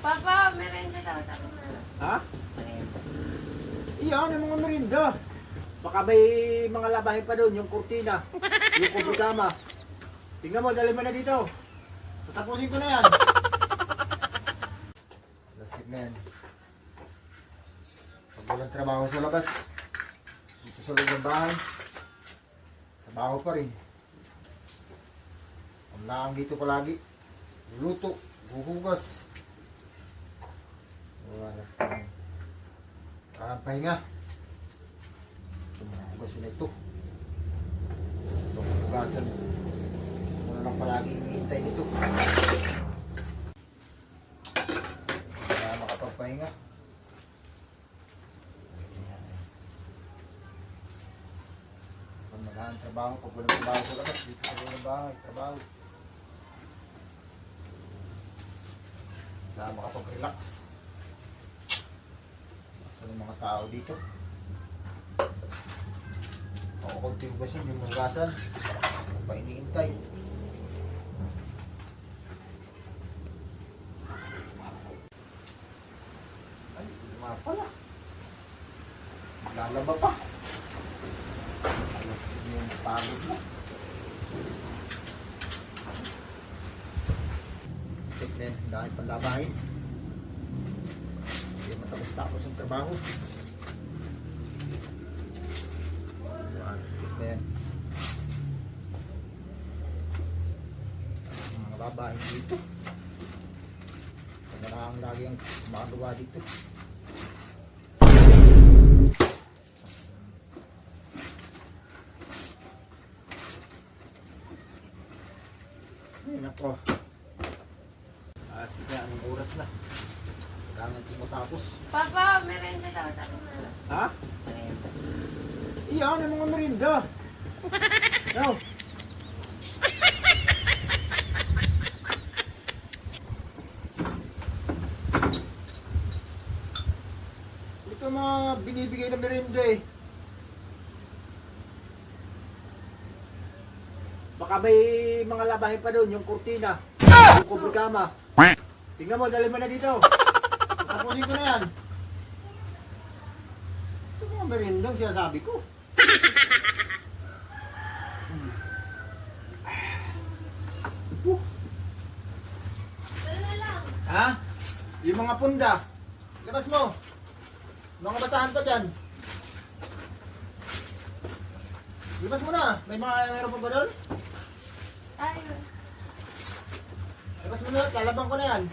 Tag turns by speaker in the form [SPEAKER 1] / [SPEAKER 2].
[SPEAKER 1] Papa, merenda daw. Sabi na.
[SPEAKER 2] Ha?
[SPEAKER 1] Merenda.
[SPEAKER 2] Iyan, ang mga merinda. Baka may mga labahin pa doon, yung kurtina, yung kubikama. Tingnan mo, dali mo na dito. Tatapusin ko na yan. Lasik na yan. Pag walang trabaho sa labas, dito sa loob ng bahay, trabaho pa rin. Ang laang dito palagi, luto, huhugas. Walas na yan. Parang pahinga. Ito mga hugas na ito. Itong hugasan. Muna lang palagi hinihintay nito. Kaya makapagpahinga. Pag nagahan trabaho, pag walang trabaho sa labas, dito sa walang bahay, trabaho. Kaya makapag-relax. Ng mga tao dito. Ako konti hugasin, hindi mo hugasan. Ano pa iniintay? Ay, luma pala. Lalaba pa. Alas din yung pagod mo. Then, dahil panlabahin. Matapos-tapos ang trabaho. Then, mga babae dito. Kaya lang lagi ang magawa dito. Ay, nako. Sige, anong oras na? Kailangan tumutapos.
[SPEAKER 1] Papa, merenda daw. Sabi na.
[SPEAKER 2] Ha?
[SPEAKER 1] Merenda.
[SPEAKER 2] Iyan, ang mga merinda. No. Ito mga binibigay na merinda eh. Baka may mga labahin pa doon, yung kurtina, yung kubikama. Tingnan mo, dali mo na dito. Tapusin ko na yan. Ito mga merendang sinasabi ko. Ha? Yung mga punda. Labas mo. Mga basahan pa dyan. Labas mo na. Meron pa ba doon?
[SPEAKER 1] Ayun.
[SPEAKER 2] Labas mo na. Lalabang ko na yan.